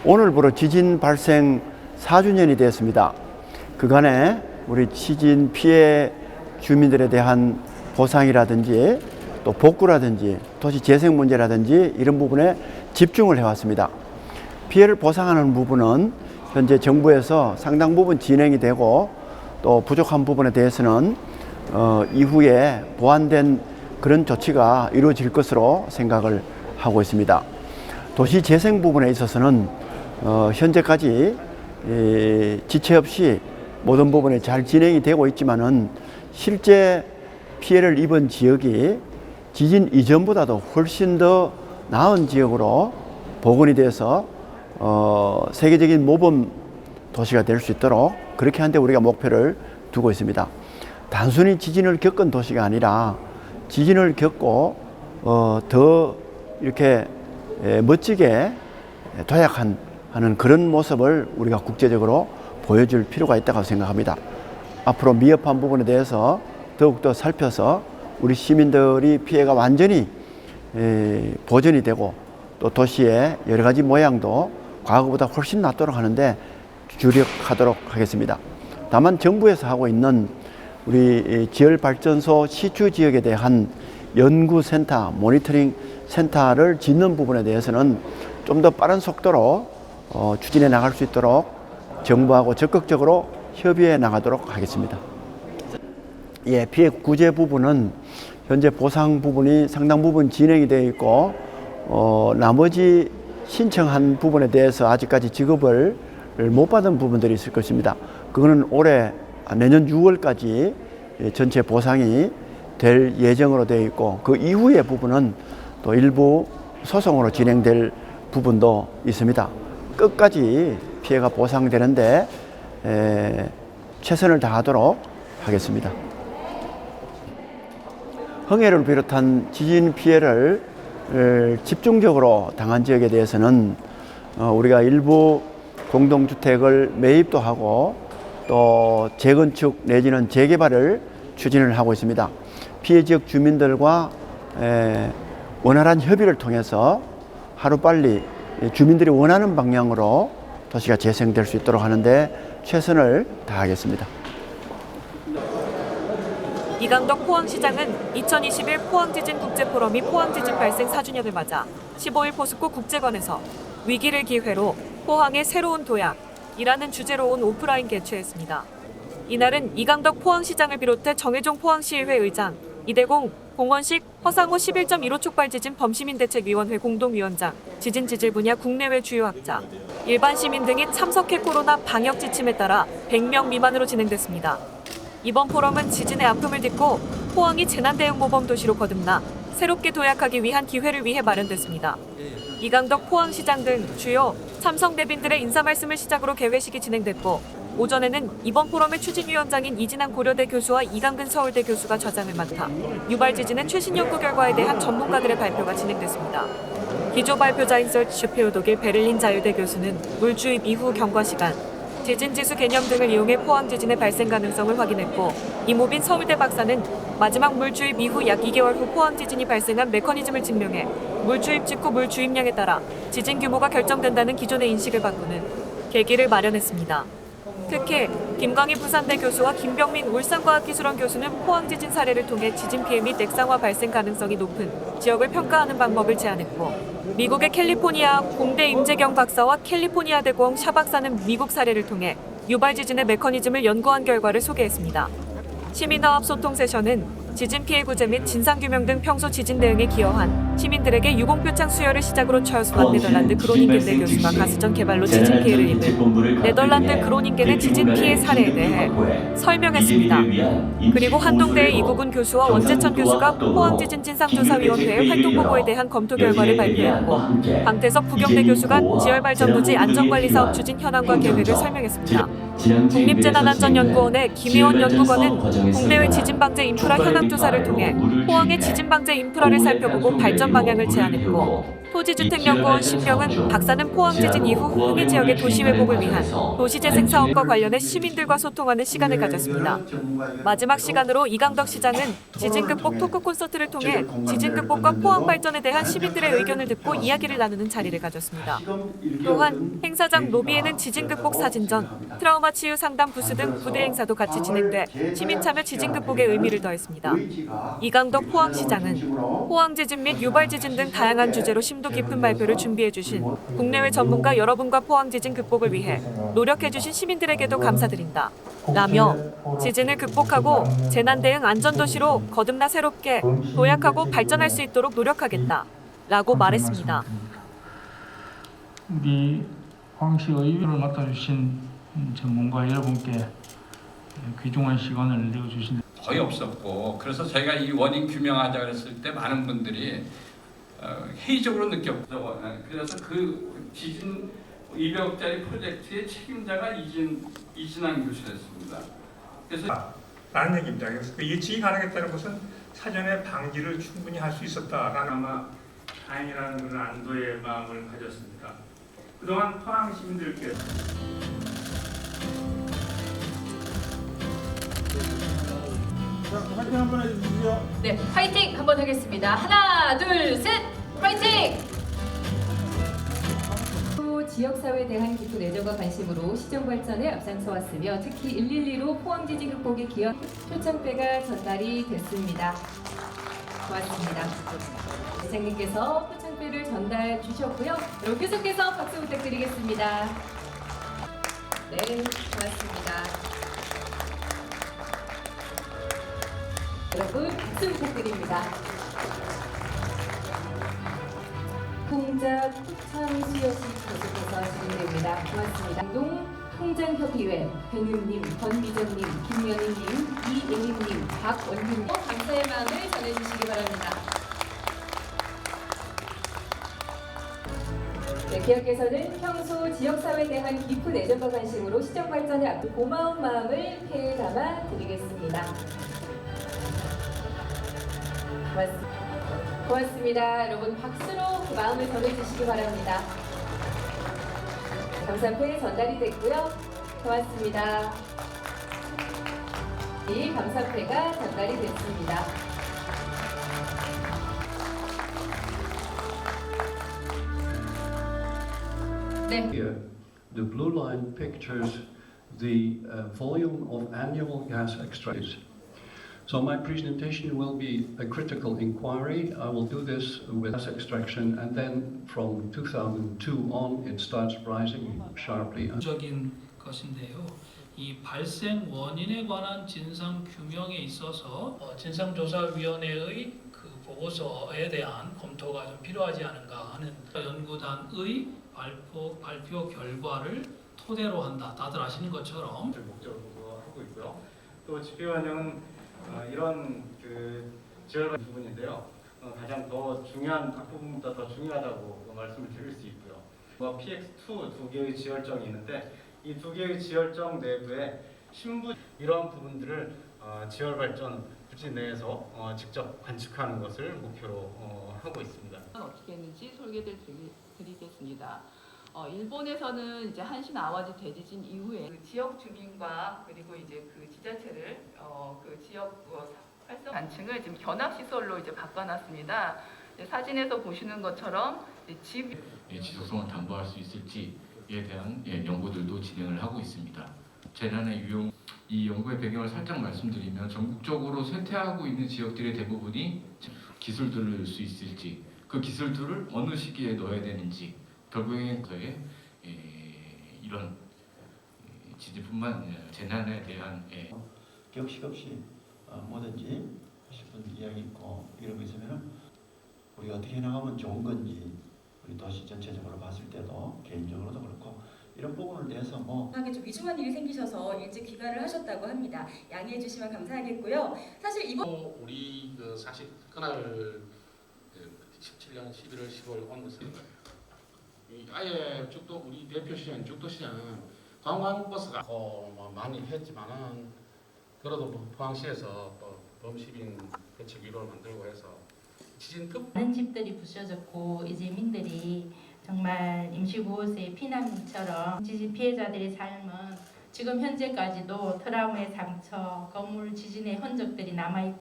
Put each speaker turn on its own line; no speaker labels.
오늘부로 지진 발생 4주년이 되었습니다. 그간에 우리 지진 피해 주민들에 대한 보상이라든지 또 복구라든지 도시 재생 문제라든지 이런 부분에 집중을 해왔습니다. 피해를 보상하는 부분은 현재 정부에서 상당 부분 진행이 되고 또 부족한 부분에 대해서는 이후에 보완된 그런 조치가 이루어질 것으로 생각을 하고 있습니다. 도시 재생 부분에 있어서는 현재까지 지체 없이 모든 부분이 잘 진행이 되고 있지만은 실제 피해를 입은 지역이 지진 이전보다도 훨씬 더 나은 지역으로 복원이 돼서 세계적인 모범 도시가 될 수 있도록 그렇게 하는데 우리가 목표를 두고 있습니다. 단순히 지진을 겪은 도시가 아니라 지진을 겪고 더 이렇게 멋지게 도약하는 그런 모습을 우리가 국제적으로 보여줄 필요가 있다고 생각합니다. 앞으로 미흡한 부분에 대해서 더욱더 살펴서 우리 시민들이 피해가 완전히 보전이 되고 또 도시의 여러 가지 모양도 과거보다 훨씬 낫도록 하는데 주력하도록 하겠습니다. 다만 정부에서 하고 있는 우리 지열발전소 시추 지역에 대한 연구센터, 모니터링 센터를 짓는 부분에 대해서는 좀 더 빠른 속도로 추진해 나갈 수 있도록 정부하고 적극적으로 협의해 나가도록 하겠습니다. 예, 피해 구제 부분은 현재 보상 부분이 상당 부분 진행이 되어 있고 나머지 신청한 부분에 대해서 아직까지 지급을 못 받은 부분들이 있을 것입니다. 그거는 올해 내년 6월까지 전체 보상이 될 예정으로 되어 있고 그 이후의 부분은 또 일부 소송으로 진행될 부분도 있습니다. 끝까지 피해가 보상되는데 최선을 다하도록 하겠습니다. 흥해를 비롯한 지진 피해를 집중적으로 당한 지역에 대해서는 우리가 일부 공동주택을 매입도 하고 또 재건축 내지는 재개발을 추진을 하고 있습니다. 피해 지역 주민들과 원활한 협의를 통해서 하루빨리 주민들이 원하는 방향으로 도시가 재생될 수 있도록 하는데 최선을 다하겠습니다.
이강덕 포항시장은 2021 포항지진 국제포럼이 포항지진 발생 4주년을 맞아 15일 포스코 국제관에서 위기를 기회로 포항의 새로운 도약이라는 주제로 온 오프라인 개최했습니다. 이날은 이강덕 포항시장을 비롯해 정혜종 포항시의회 의장, 이대공, 공원식, 허상호 11.15 촉발지진 범시민대책위원회 공동위원장, 지진지질 분야 국내외 주요 학자, 일반 시민 등이 참석해 코로나 방역 지침에 따라 100명 미만으로 진행됐습니다. 이번 포럼은 지진의 아픔을 딛고 포항이 재난대응 모범도시로 거듭나 새롭게 도약하기 위한 기회를 위해 마련됐습니다. 이강덕 포항시장 등 주요 참석 대빈들의 인사 말씀을 시작으로 개회식이 진행됐고 오전에는 이번 포럼의 추진위원장인 이진환 고려대 교수와 이강근 서울대 교수가 좌장을 맡아 유발 지진의 최신 연구 결과에 대한 전문가들의 발표가 진행됐습니다. 기조 발표자인 설치 슈페오 독일 베를린 자유대 교수는 물주입 이후 경과 시간, 지진지수 개념 등을 이용해 포항 지진의 발생 가능성을 확인했고 이모빈 서울대 박사는 마지막 물주입 이후 약 2개월 후 포항 지진이 발생한 메커니즘을 증명해 물주입 직후 물주입량에 따라 지진 규모가 결정된다는 기존의 인식을 바꾸는 계기를 마련했습니다. 특히 김광희 부산대 교수와 김병민 울산과학기술원 교수는 포항 지진 사례를 통해 지진 피해 및 액상화 발생 가능성이 높은 지역을 평가하는 방법을 제안했고 미국의 캘리포니아 공대 임재경 박사와 캘리포니아 대공원 샤 박사는 미국 사례를 통해 유발 지진의 메커니즘을 연구한 결과를 소개했습니다. 시민화합 소통 세션은 지진 피해 구제 및 진상규명 등 평소 지진 대응에 기여한 시민들에게 유공표창 수여를 시작으로 철수한 네덜란드 그로닝겐대 교수가 가스전 개발로 지진 피해를 입은 네덜란드 그로닝겐의 지진 피해 사례에 대해 설명했습니다. 그리고 한동대의 이국은 교수와 원재천 교수가 포항지진 진상조사위원회의 활동보고에 대한 검토 결과를 발표했고 방태석 부경대 교수가 지열발전부지 안전관리사업 추진 현황과 계획을 설명했습니다. 국립재난안전연구원의 김혜원 연구관은 국내외 지진방재 인프라 현황 현장조사를 통해 포항의 지진방재 인프라를 살펴보고 발전 방향을 제안했고 토지주택연구원 신병은 박사는 포항 지진 이후 흥해 지역의 도시 회복을 위한 도시재생 사업과 관련해 시민들과 소통하는 시간을 가졌습니다. 마지막 시간으로 이강덕 시장은 지진 극복 토크 콘서트를 통해 지진 극복과 포항 발전에 대한 시민들의 의견을 듣고 이야기를 나누는 자리를 가졌습니다. 또한 행사장 로비에는 지진 극복 사진전, 트라우마 치유 상담 부스 등 부대 행사도 같이 진행돼 시민 참여 지진 극복의 의미를 더했습니다. 이강덕 포항시장은 포항 지진 및 유발 지진 등 다양한 주제로 심도 깊은 발표를 준비해 주신 국내외 전문가 여러분과 포항 지진 극복을 위해 노력해 주신 시민들에게도 감사드린다. 라며 지진을 극복하고 재난 대응 안전도시로 거듭나 새롭게 도약하고 발전할 수 있도록 노력하겠다. 라고 말했습니다.
우리 포항시 의회를 맡아주신 전문가 여러분께 귀중한 시간을 내어주신
거의 없었고, 그래서 저희가 이 원인 규명하자 그랬을 때 많은 분들이 회의적으로 느꼈고, 그래서 그 지진 200억짜리 프로젝트의 책임자가 이진환 교수였습니다. 그래서
라는 얘기입니다. 그래서 그 예측이 가능했다는 것은 사전에 방지를 충분히 할 수 있었다라는 아마 다행이라는 그런 안도의 마음을 가졌습니다. 그동안 포항 시민들께
화이팅 한번 해주시죠. 네, 화이팅 한번 하겠습니다. 하나, 둘, 셋, 화이팅! 지역사회에 대한 깊은 애정과 관심으로 시정 발전에 앞장서 왔으며 특히 112로 포항지진 극복에 기여 표창패가 전달이 됐습니다. 고맙습니다. 회장님께서 표창패를 전달 주셨고요. 여러분 계속해서 박수 부탁드리겠습니다. 네, 고맙습니다. 여러분 박수 부탁드립니다. 통장 창수여식 계속해서 진행됩니다. 고맙습니다. 동 통장협의회 변윤님, 권미정님, 김연희님, 이예림님, 박원균님 감사의 마음을 전해주시기 바랍니다. 네, 기업께서는 평소 지역사회에 대한 깊은 애정과 관심으로 시정 발전에 앞둔 고마운 마음을 폐에 담아 드리겠습니다. 고맙습니다. 여러분 박수로 그 마음을 전해주시기 바랍니다. 감사패 전달이 됐고요. 고맙습니다. 이 감사패가 전달이 됐습니다. 네.
Here, the blue line pictures the volume of annual gas extraction. So my presentation will be a critical inquiry. I will do this with gas extraction, and then from 2002 on, it starts rising sharply.
적인 것인데요. 이 발생 원인에 관한 진상 규명에 있어서 진상조사위원회의 그 보고서에 대한 검토가 좀 필요하지 않은가 하는 연구단의 발표 결과를 토대로 한다. 다들 아시는 것처럼
목적으로 하고 있고요. 또 집계원형은 이런 그 지열 부분인데요. 가장 더 중요한 각 부분보다 더 중요하다고 말씀을 드릴 수 있고요. PX2 두 개의 지열정이 있는데 이 두 개의 지열정 내부에 신부 이러한 부분들을 지열 발전 부지 내에서 직접 관측하는 것을 목표로 하고 있습니다.
어떻게 했는지 설계를 드리겠습니다. 일본에서는 이제 한신 아와지 대지진 이후에 그 지역 주민과 그리고 이제 그 지자체를 그 지역 활성 단층을 지금 견학 시설로 이제 바꿔놨습니다. 사진에서 보시는 것처럼 집
지속성을 담보할 수 있을지에 대한 연구들도 진행을 하고 있습니다. 재난의 유용 이 연구의 배경을 살짝 말씀드리면 전국적으로 쇠퇴하고 있는 지역들의 대부분이 기술들을 넣을 수 있을지 그 기술들을 어느 시기에 넣어야 되는지 결국에 이런 지진뿐만 재난에 대한
격식 없이 뭐든지 싶은 이야기 있고 이러고 있으면 우리가 어떻게 해나가면 좋은 건지 우리 도시 전체적으로 봤을 때도 개인적으로도 그렇고 이런 부분을 대해서
하게 좀 위중한 일이 생기셔서 일찍 귀가를 하셨다고 합니다. 양해해 주시면 감사하겠고요. 사실 이번
우리 사실 그날 17년 11월 10월 온 것은 아예 죽도 우리 대표 시장 죽도시장 관광버스가 많이 했지만은 그래도 포항시에서 범시민 대책 위로를 만들고 해서 지진급
많은 집들이 부셔졌고 이재민들이 정말 임시구호소의 피난민처럼 지진 피해자들의 삶은 지금 현재까지도 트라우마의 상처, 건물 지진의 흔적들이 남아있고